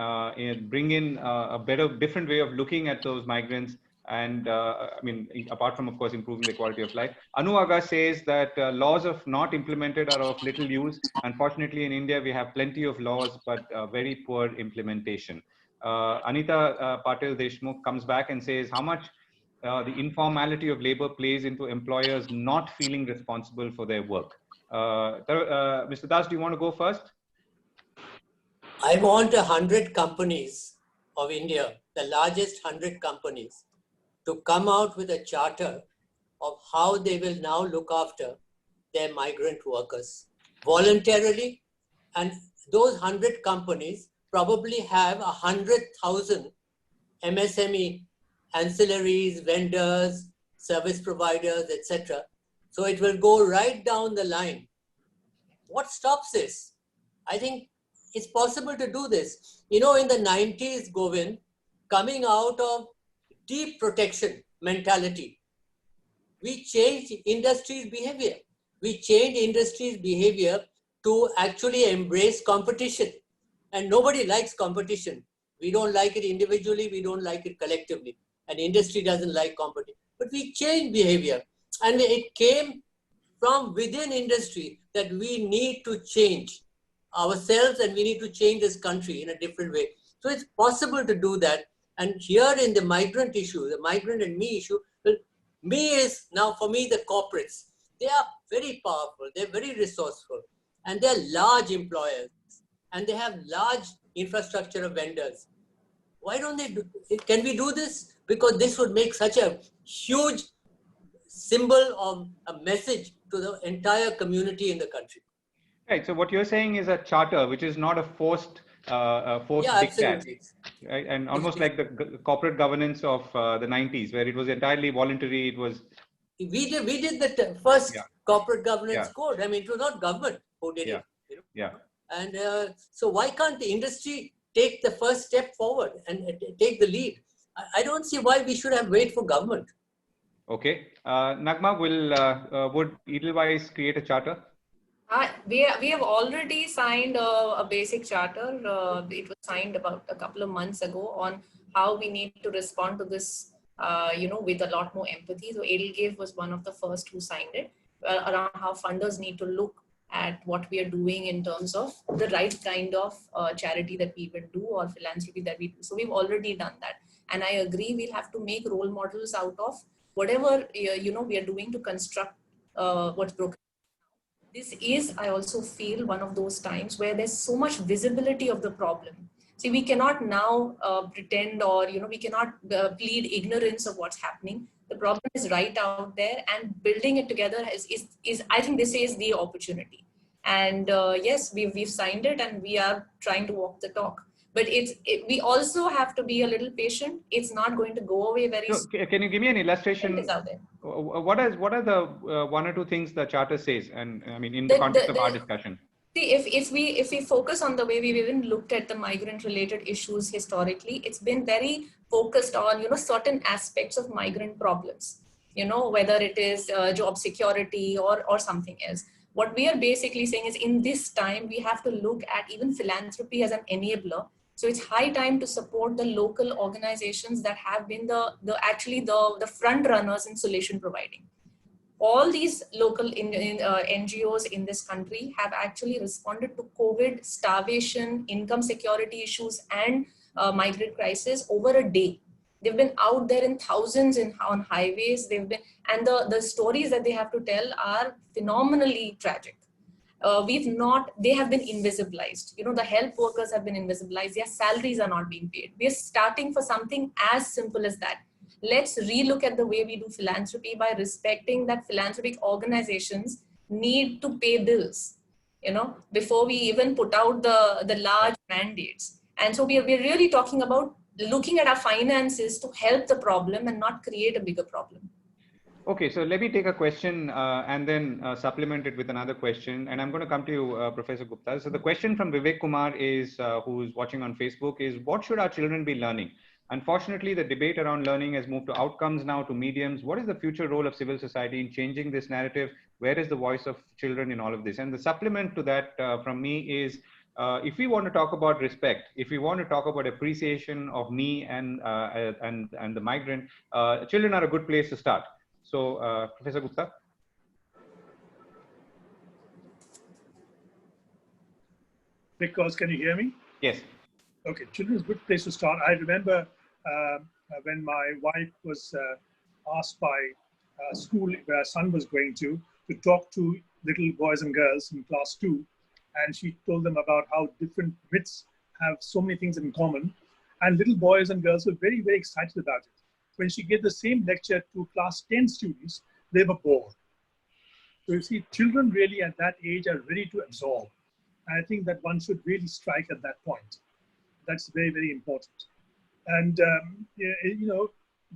bring in a different way of looking at those migrants. And apart from, of course, improving the quality of life. Anu Aga says that laws of not implemented are of little use. Unfortunately, in India, we have plenty of laws, but very poor implementation. Anita Patil Deshmukh comes back and says how much the informality of labor plays into employers not feeling responsible for their work. Mr. Das, do you want to go first? I want 100 companies of India, the largest 100 companies, to come out with a charter of how they will now look after their migrant workers voluntarily. And those 100 companies probably have 100,000 MSME, ancillaries, vendors, service providers, etc. So it will go right down the line. What stops this? I think it's possible to do this. In the 90s, Govind, coming out of deep protection mentality, we changed industry's behavior. We changed industry's behavior to actually embrace competition. And nobody likes competition. We don't like it individually, we don't like it collectively. And industry doesn't like competition. but we changed behavior. And it came from within industry that we need to change ourselves and we need to change this country in a different way. So it's possible to do that. And here in the migrant issue, the migrant and me issue, well, me is now for me the corporates. They are very powerful, they're very resourceful, and they're large employers, and they have large infrastructure of vendors. Why don't they do, can we do this? Because this would make such a huge symbol of a message to the entire community in the country. Right. So what you're saying is a charter, which is not a forced Yeah, diktat, absolutely. right? And almost like the corporate governance of the 90s, where it was entirely voluntary. It was. We did the first corporate governance code. I mean, it was not government who did it. You know? Yeah. And so why can't the industry take the first step forward and take the lead? I don't see why we should have wait for government. Okay. Naghma, would EdelGive create a charter? We have already signed a basic charter. It was signed about a couple of months ago on how we need to respond to this, with a lot more empathy. So EdelGive was one of the first who signed it around how funders need to look at what we are doing in terms of the right kind of charity that we will do or philanthropy that we do. So we've already done that. And I agree, we'll have to make role models out of whatever, we are doing to construct what's broken. This is, I also feel, one of those times where there's so much visibility of the problem. See, we cannot now pretend or, we cannot plead ignorance of what's happening. The problem is right out there, and building it together is I think this is the opportunity. And yes, we've signed it and we are trying to walk the talk. But we also have to be a little patient. It's not going to go away very soon. Can you give me an illustration? It's out there. What are the one or two things the charter says? And I mean, in the context of our discussion. See, if we focus on the way we've even looked at the migrant-related issues historically, it's been very focused on certain aspects of migrant problems. Whether it is job security or something else. What we are basically saying is, in this time, we have to look at even philanthropy as an enabler. So it's high time to support the local organizations that have been the front runners in solution providing. All these local NGOs in this country have actually responded to COVID, starvation, income security issues, and migrant crisis over a day. They've been out there in thousands on highways. And the stories that they have to tell are phenomenally tragic. They have been invisibilized. The help workers have been invisibilized. Their salaries are not being paid. We're starting for something as simple as that. Let's relook at the way we do philanthropy by respecting that philanthropic organizations need to pay bills, before we even put out the large mandates. And so we're really talking about looking at our finances to help the problem and not create a bigger problem. Okay, so let me take a question and then supplement it with another question. And I'm going to come to you, Professor Gupta. So the question from Vivek Kumar is, who's watching on Facebook, is what should our children be learning? Unfortunately, the debate around learning has moved to outcomes now, to mediums. What is the future role of civil society in changing this narrative? Where is the voice of children in all of this? And the supplement to that from me is, if we want to talk about respect, if we want to talk about appreciation of me and the migrant, children are a good place to start. So, Professor Gupta. Because, can you hear me? Yes. Okay, children is a good place to start. I remember when my wife was asked by school where our son was going to talk to little boys and girls in class 2, and she told them about how different myths have so many things in common, and little boys and girls were very, very excited about it. When she gave the same lecture to class 10 students, they were bored. So you see, children really at that age are ready to absorb. And I think that one should really strike at that point. That's very, very important. And,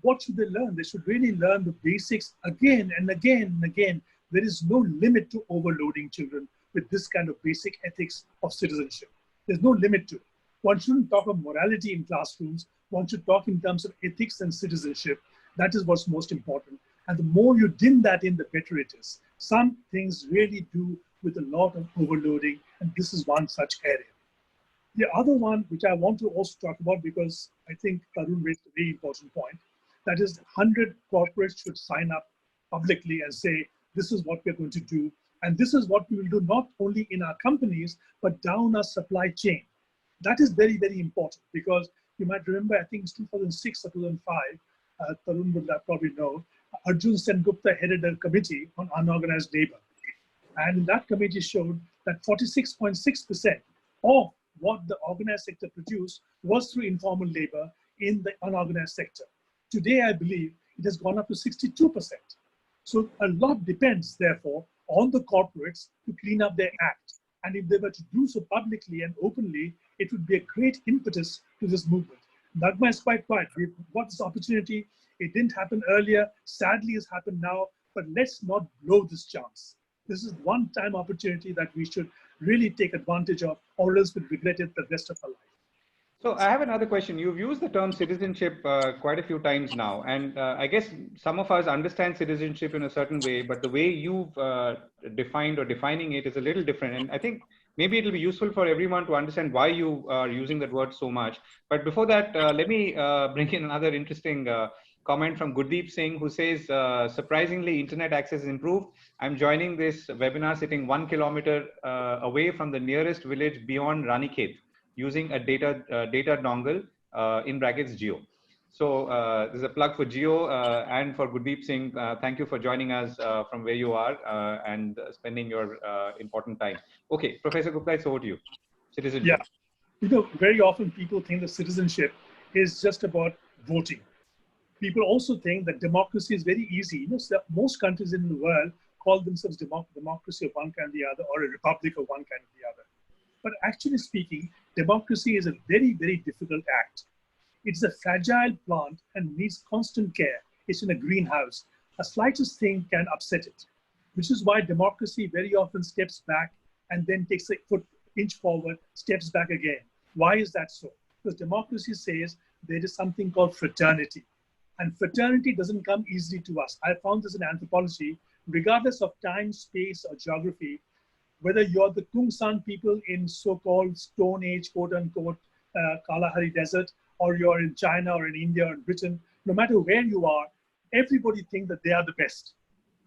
what should they learn? They should really learn the basics again and again and again. There is no limit to overloading children with this kind of basic ethics of citizenship. There's no limit to it. One shouldn't talk of morality in classrooms. One should talk in terms of ethics and citizenship. That is what's most important. And the more you dim that in, the better it is. Some things really do with a lot of overloading, and this is one such area. The other one, which I want to also talk about, because I think Tarun raised a very important point, That is, 100 corporates should sign up publicly and say, this is what we're going to do. And this is what we will do not only in our companies, but down our supply chain. That is very, very important because you might remember, I think it's 2006 or 2005, Tarun would probably know, Arjun Sen Gupta headed a committee on unorganized labor. And that committee showed that 46.6% of what the organized sector produced was through informal labor in the unorganized sector. Today, I believe it has gone up to 62%. So a lot depends, therefore, on the corporates to clean up their act. And if they were to do so publicly and openly, it would be a great impetus to this movement. Naghma is quite quiet. We've got this opportunity. It didn't happen earlier. Sadly, it's happened now. But let's not blow this chance. This is one-time opportunity that we should really take advantage of, or else we'll regret it the rest of our life. So I have another question. You've used the term citizenship quite a few times now, and I guess some of us understand citizenship in a certain way, but the way you've defined or defining it is a little different. And I think maybe it'll be useful for everyone to understand why you are using that word so much. But before that, let me bring in another interesting comment from Gurdeep Singh, who says, surprisingly, internet access is improved. I'm joining this webinar sitting 1 kilometer away from the nearest village beyond Ranikhet, using a data dongle, in brackets Geo. So there's a plug for Geo and for Gurdeep Singh. Thank you for joining us from where you are and spending your important time. Okay, Professor Gupta, it's over to you. Citizenship. Yeah, very often people think that citizenship is just about voting. People also think that democracy is very easy. So most countries in the world call themselves democracy of one kind or the other, or a republic of one kind or the other. But actually speaking, democracy is a very, very difficult act. It's a fragile plant and needs constant care. It's in a greenhouse. A slightest thing can upset it, which is why democracy very often steps back and then takes a inch forward, steps back again. Why is that so? Because democracy says there is something called fraternity. And fraternity doesn't come easily to us. I found this in anthropology, regardless of time, space, or geography, whether you're the Kungsan people in so-called Stone Age, quote unquote, Kalahari Desert, or you're in China or in India or in Britain, no matter where you are, everybody thinks that they are the best.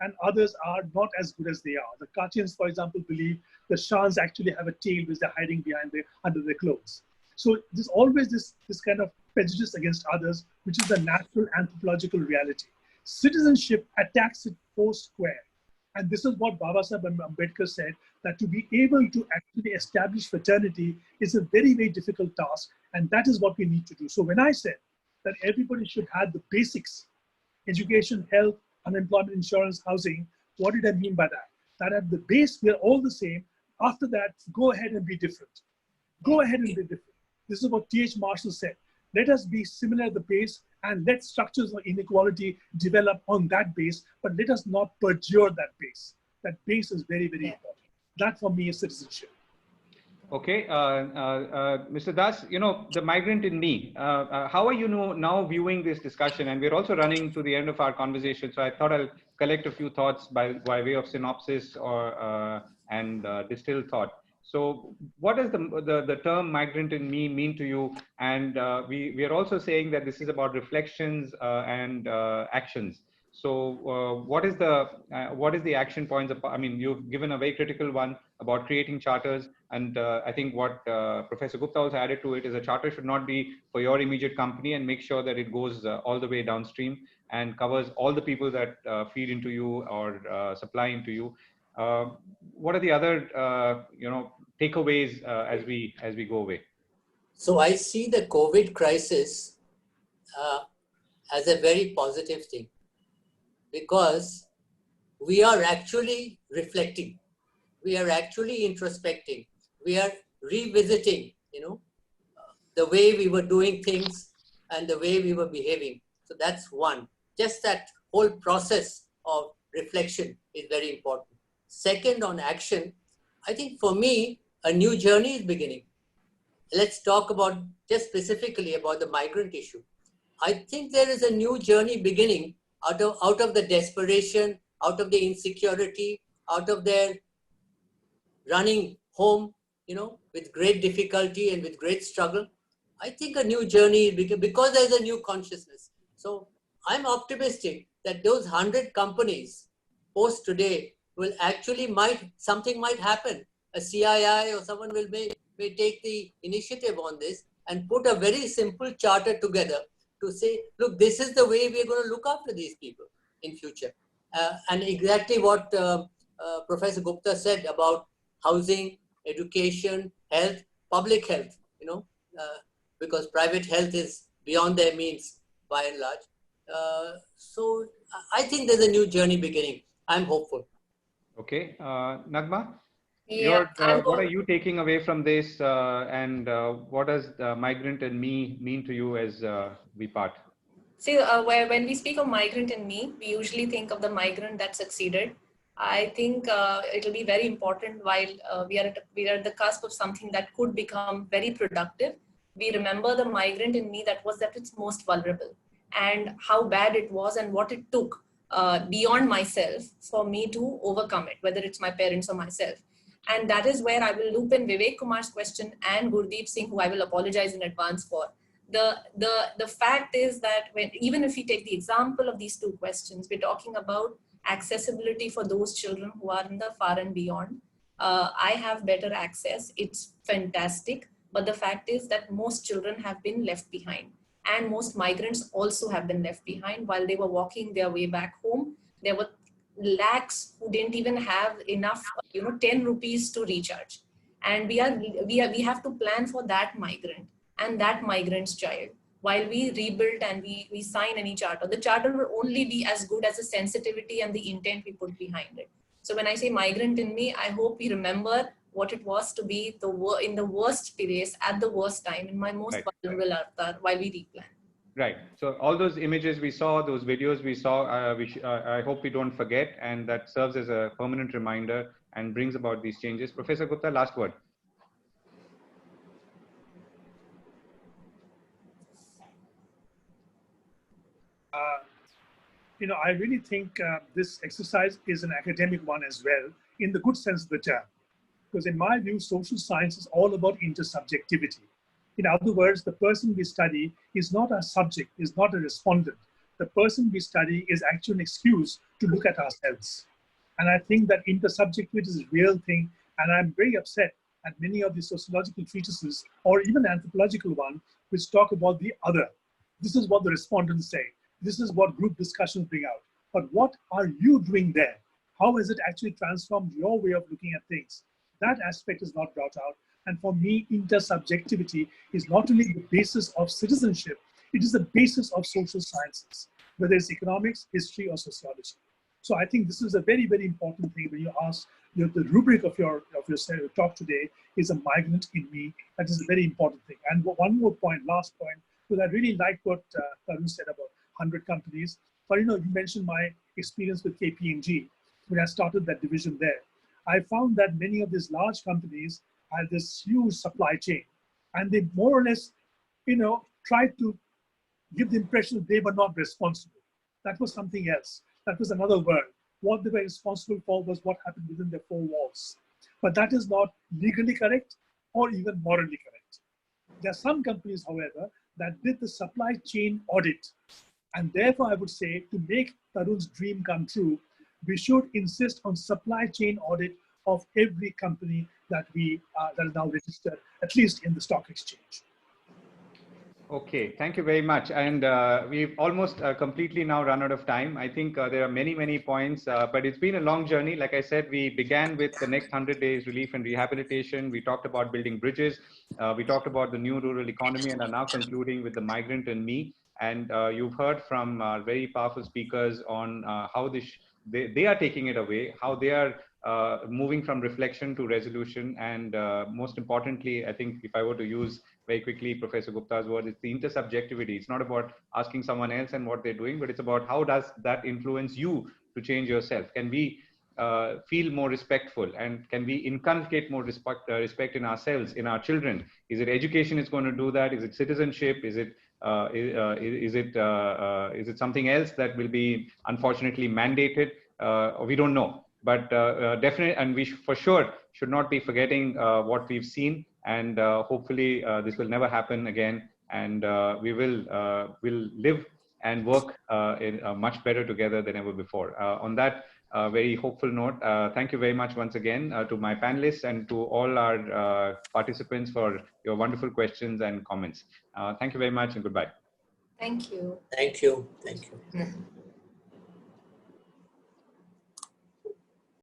And others are not as good as they are. The Kachins, for example, believe the Shans actually have a tail which they're hiding under their clothes. So there's always this kind of prejudice against others, which is the natural anthropological reality. Citizenship attacks it four square. And this is what Babasaheb Ambedkar said, that to be able to actually establish fraternity is a very, very difficult task. And that is what we need to do. So when I said that everybody should have the basics, education, health, unemployment insurance, housing, what did I mean by that? That at the base, we are all the same. After that, go ahead and be different. Go ahead and be different. This is what T.H. Marshall said. Let us be similar at the base and let structures of inequality develop on that base, but let us not perjure that base. That base is very, very important. That for me is citizenship. Okay, Mr. Das, the migrant in me, how are you now viewing this discussion? And we're also running to the end of our conversation. So I thought I'll collect a few thoughts by way of synopsis and distilled thought. So what does the term migrant in me mean to you? And we are also saying that this is about reflections and actions. So what is the action points? I mean, you've given a very critical one about creating charters. And I think what Professor Gupta also added to it is a charter should not be for your immediate company, and make sure that it goes all the way downstream and covers all the people that feed into you or supply into you. What are the other takeaways as we go away? So I see the COVID crisis as a very positive thing, because we are actually reflecting, we are actually introspecting, we are revisiting, the way we were doing things and the way we were behaving. So that's one. Just that whole process of reflection is very important. Second, on action, I think for me, a new journey is beginning. Let's talk about just specifically about the migrant issue. I think there is a new journey beginning out of the desperation, out of the insecurity, out of their running home, with great difficulty and with great struggle. I think a new journey is beginning because there's a new consciousness. So I'm optimistic that those 100 companies post today will actually something might happen. A CII or someone may take the initiative on this and put a very simple charter together to say, look, this is the way we're going to look after these people in future. And exactly what Professor Gupta said about housing, education, health, public health, because private health is beyond their means by and large. So I think there's a new journey beginning. I'm hopeful. Okay, Naghma, Yeah, what are you taking away from this, and what does Migrant and Me mean to you as we part? See, when we speak of migrant and me, we usually think of the migrant that succeeded. I think it'll be very important while we are at the cusp of something that could become very productive. We remember the migrant in me that was at its most vulnerable, and how bad it was and what it took beyond myself for me to overcome it, whether it's my parents or myself. And that is where I will loop in Vivek Kumar's question and Gurdeep Singh, who I will apologize in advance for. The fact is that even if we take the example of these two questions, we're talking about accessibility for those children who are in the far and beyond. I have better access. It's fantastic. But the fact is that most children have been left behind. And most migrants also have been left behind while they were walking their way back home. There were lakhs who didn't even have enough, 10 rupees to recharge. And we have to plan for that migrant and that migrant's child while we rebuild and we sign any charter. The charter will only be as good as the sensitivity and the intent we put behind it. So when I say migrant in me, I hope we remember what it was to be in the worst place at the worst time, in my most vulnerable avatar, while we replan. Right. So all those images we saw, those videos we saw, I hope we don't forget, and that serves as a permanent reminder and brings about these changes. Professor Gupta, last word. I really think this exercise is an academic one as well, in the good sense of the term. Because in my view, social science is all about intersubjectivity. In other words, the person we study is not a subject, is not a respondent. The person we study is actually an excuse to look at ourselves. And I think that intersubjectivity is a real thing. And I'm very upset at many of the sociological treatises, or even anthropological ones, which talk about the other. This is what the respondents say. This is what group discussions bring out. But what are you doing there? How has it actually transformed your way of looking at things? That aspect is not brought out. And for me, intersubjectivity is not only the basis of citizenship, it is the basis of social sciences, whether it's economics, history, or sociology. So I think this is a very, very important thing when you ask, the rubric of your talk today is a migrant in me. That is a very important thing. And one more point, last point, because I really like what Tarun said about 100 companies. But you mentioned my experience with KPMG when I started that division there. I found that many of these large companies had this huge supply chain, and they more or less, tried to give the impression that they were not responsible. That was something else. That was another world. What they were responsible for was what happened within their four walls. But that is not legally correct or even morally correct. There are some companies, however, that did the supply chain audit. And therefore, I would say, to make Tarun's dream come true, we should insist on supply chain audit of every company that is now registered, at least in the stock exchange. Okay, thank you very much. And we've almost completely now run out of time. I think there are many, many points, but it's been a long journey. Like I said, we began with the next 100 days relief and rehabilitation. We talked about building bridges. We talked about the new rural economy, and are now concluding with the migrant and me. And you've heard from very powerful speakers on how they are taking it away, how they are moving from reflection to resolution. And most importantly, I think if I were to use very quickly Professor Gupta's word, it's the intersubjectivity. It's not about asking someone else and what they're doing, but it's about how does that influence you to change yourself? Can we feel more respectful, and can we inculcate more respect in ourselves, in our children? Is it education is going to do that? Is it citizenship? Is it something else that will be unfortunately mandated? We don't know, but definitely, and we for sure should not be forgetting what we've seen, and hopefully this will never happen again, and we will live and work much better together than ever before. On that very hopeful note, thank you very much once again to my panelists and to all our participants for your wonderful questions and comments. Thank you very much and goodbye. Thank you. Thank you. Thank you.